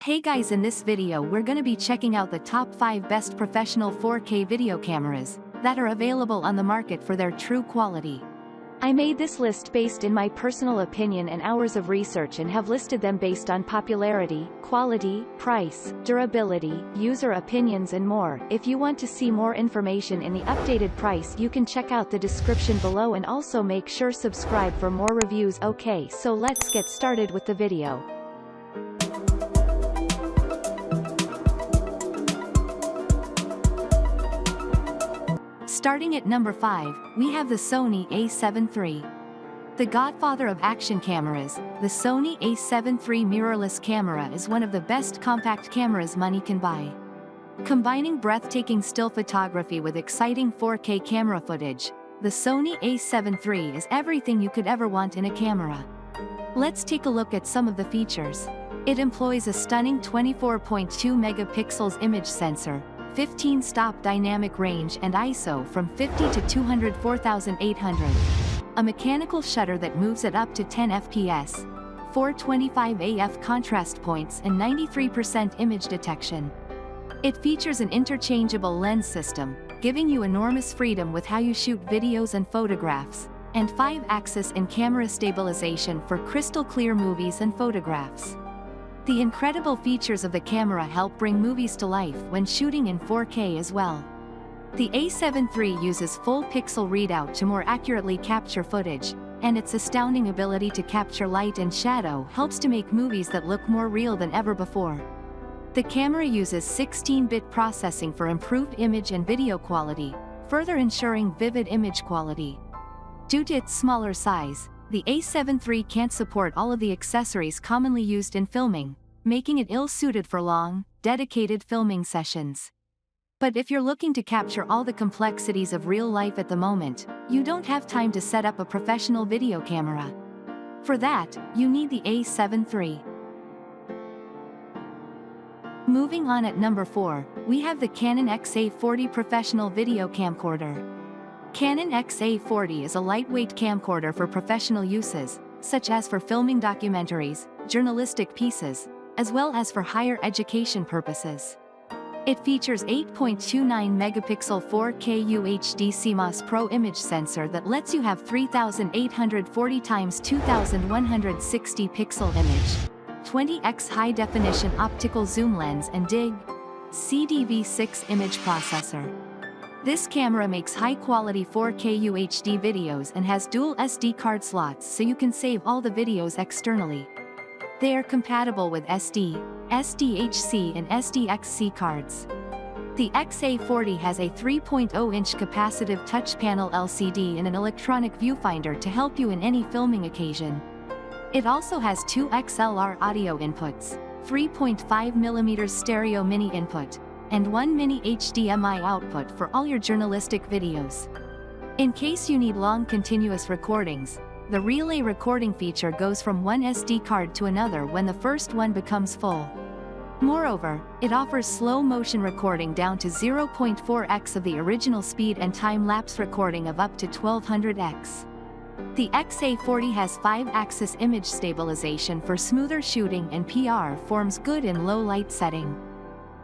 Hey guys, in this video we're gonna be checking out the top 5 best professional 4K video cameras that are available on the market for their true quality. I made this list based in my personal opinion and hours of research and have listed them based on popularity, quality, price, durability, user opinions and more. If you want to see more information in the updated price, you can check out the description below and also make sure subscribe for more reviews. Okay, so let's get started with the video. Starting at number 5, we have the Sony A73. The godfather of action cameras, the Sony A73 mirrorless camera is one of the best compact cameras money can buy. Combining breathtaking still photography with exciting 4K camera footage, the Sony A73 is everything you could ever want in a camera. Let's take a look at some of the features. It employs a stunning 24.2 megapixels image sensor, 15-stop dynamic range and ISO from 50 to 204,800. A mechanical shutter that moves at up to 10 fps, 425 AF contrast points and 93% image detection. It features an interchangeable lens system, giving you enormous freedom with how you shoot videos and photographs, and 5-axis in-camera stabilization for crystal clear movies and photographs. The incredible features of the camera help bring movies to life when shooting in 4K as well. The A73 uses full pixel readout to more accurately capture footage, and its astounding ability to capture light and shadow helps to make movies that look more real than ever before. The camera uses 16-bit processing for improved image and video quality, further ensuring vivid image quality. Due to its smaller size, the A73 can't support all of the accessories commonly used in filming, making it ill-suited for long, dedicated filming sessions. But if you're looking to capture all the complexities of real life at the moment, you don't have time to set up a professional video camera. For that, you need the A73. Moving on at number 4, we have the Canon Xa40 professional video camcorder. Canon Xa40 is a lightweight camcorder for professional uses, such as for filming documentaries, journalistic pieces, as well as for higher education purposes. It features 8.29 megapixel 4K UHD CMOS Pro image sensor that lets you have 3840 x 2160 pixel image, 20x high definition optical zoom lens and DIG CDV6 image processor. This camera makes high-quality 4K UHD videos and has dual SD card slots so you can save all the videos externally. They are compatible with SD, SDHC and SDXC cards. The Xa40 has a 3.0-inch capacitive touch panel LCD and an electronic viewfinder to help you in any filming occasion. It also has 2 XLR audio inputs, 3.5mm stereo mini input, and 1 mini HDMI output for all your journalistic videos. In case you need long continuous recordings, the relay recording feature goes from one SD card to another when the first one becomes full. Moreover, it offers slow motion recording down to 0.4x of the original speed and time-lapse recording of up to 1200x. The Xa40 has 5-axis image stabilization for smoother shooting and PR forms good in low light setting.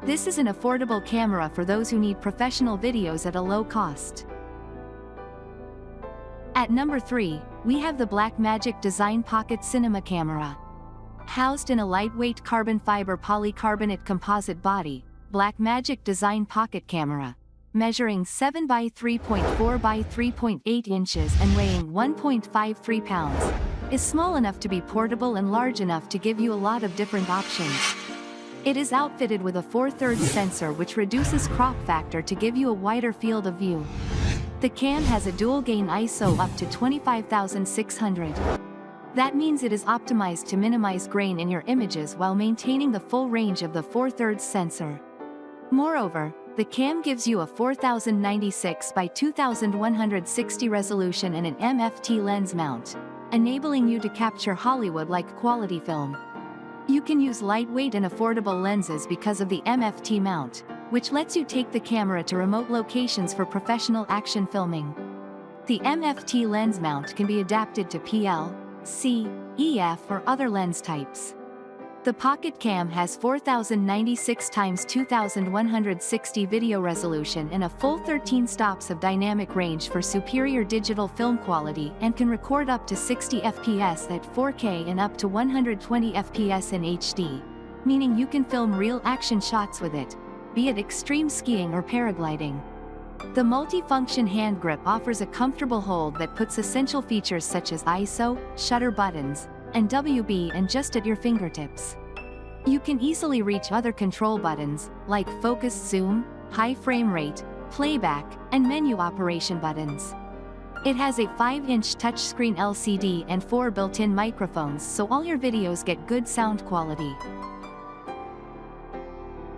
This is an affordable camera for those who need professional videos at a low cost. At number 3, we have the Blackmagic Design Pocket Cinema Camera. Housed in a lightweight carbon fiber polycarbonate composite body, Blackmagic Design Pocket Camera, measuring 7 by 3.4 by 3.8 inches and weighing 1.53 pounds, is small enough to be portable and large enough to give you a lot of different options. It is outfitted with a 4/3 sensor which reduces crop factor to give you a wider field of view. The cam has a dual gain ISO up to 25,600. That means it is optimized to minimize grain in your images while maintaining the full range of the 4/3 sensor. Moreover, the cam gives you a 4096 by 2160 resolution and an MFT lens mount, enabling you to capture Hollywood-like quality film. You can use lightweight and affordable lenses because of the MFT mount, which lets you take the camera to remote locations for professional action filming. The MFT lens mount can be adapted to PL, C, EF or other lens types. The Pocket Cam has 4096x2160 video resolution and a full 13 stops of dynamic range for superior digital film quality and can record up to 60 fps at 4K and up to 120 fps in HD, meaning you can film real action shots with it, be it extreme skiing or paragliding. The multi-function hand grip offers a comfortable hold that puts essential features such as ISO, shutter buttons, and WB and just at your fingertips. You can easily reach other control buttons, like focus zoom, high frame rate, playback, and menu operation buttons. It has a 5-inch touchscreen LCD and 4 built-in microphones, so all your videos get good sound quality.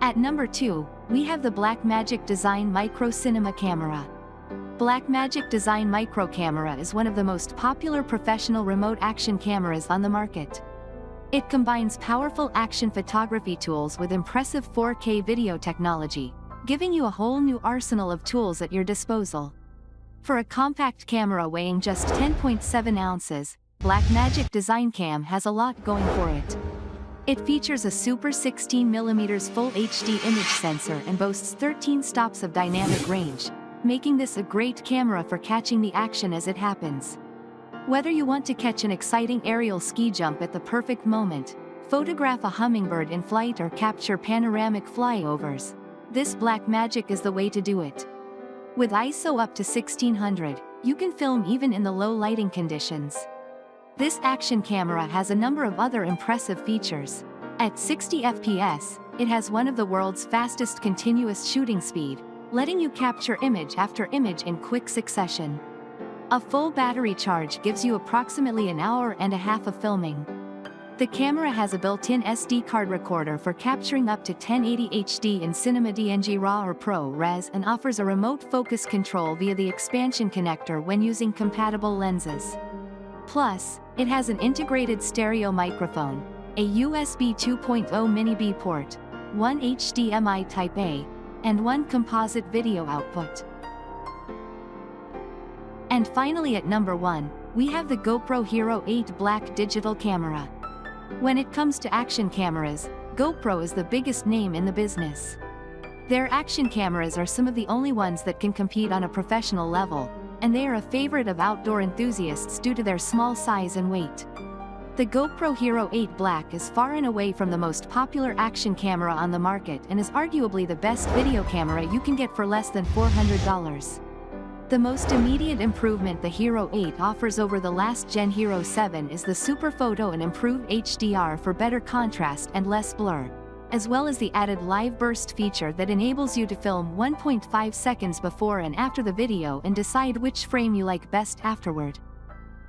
At number 2, we have the Blackmagic Design Micro Cinema Camera. Blackmagic Design Micro Camera is one of the most popular professional remote action cameras on the market. It combines powerful action photography tools with impressive 4K video technology, giving you a whole new arsenal of tools at your disposal. For a compact camera weighing just 10.7 ounces, Blackmagic Design Cam has a lot going for it. It features a Super 16mm Full HD image sensor and boasts 13 stops of dynamic range, making this a great camera for catching the action as it happens. Whether you want to catch an exciting aerial ski jump at the perfect moment, photograph a hummingbird in flight, or capture panoramic flyovers, this Blackmagic is the way to do it. With ISO up to 1600, you can film even in the low lighting conditions. This action camera has a number of other impressive features. At 60 fps, it has one of the world's fastest continuous shooting speed, letting you capture image after image in quick succession. A full battery charge gives you approximately an hour and a half of filming. The camera has a built-in SD card recorder for capturing up to 1080 HD in Cinema DNG RAW or ProRes, and offers a remote focus control via the expansion connector when using compatible lenses. Plus, it has an integrated stereo microphone, a USB 2.0 mini-B port, one HDMI Type-A, and one composite video output. And finally, at number 1, we have the GoPro Hero 8 Black digital camera. When it comes to action cameras, GoPro is the biggest name in the business. Their action cameras are some of the only ones that can compete on a professional level, and they are a favorite of outdoor enthusiasts due to their small size and weight. The GoPro Hero 8 Black is far and away from the most popular action camera on the market and is arguably the best video camera you can get for less than $400. The most immediate improvement the Hero 8 offers over the last-gen Hero 7 is the Super Photo and improved HDR for better contrast and less blur, as well as the added live burst feature that enables you to film 1.5 seconds before and after the video and decide which frame you like best afterward.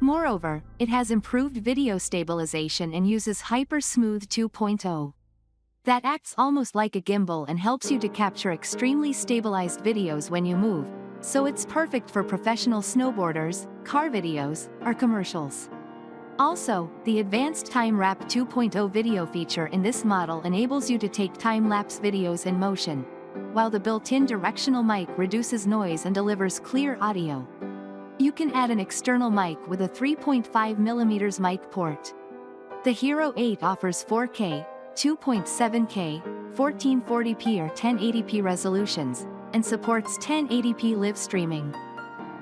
Moreover, it has improved video stabilization and uses Hyper Smooth 2.0. That acts almost like a gimbal and helps you to capture extremely stabilized videos when you move, so it's perfect for professional snowboarders, car videos, or commercials. Also, the advanced Time Wrap 2.0 video feature in this model enables you to take time-lapse videos in motion, while the built-in directional mic reduces noise and delivers clear audio. You can add an external mic with a 3.5mm mic port. The Hero 8 offers 4K, 2.7K, 1440p or 1080p resolutions, and supports 1080p live streaming.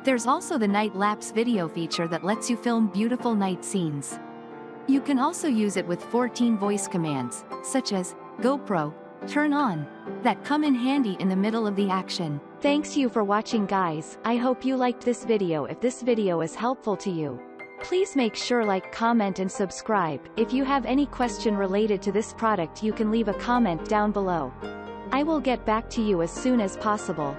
There's also the night lapse video feature that lets you film beautiful night scenes. You can also use it with 14 voice commands, such as GoPro, turn on, that come in handy in the middle of the action. Thanks you for watching, guys. I hope you liked this video. If this video is helpful to you, please make sure like, comment and subscribe. If you have any question related to this product, you can leave a comment down below. I will get back to you as soon as possible.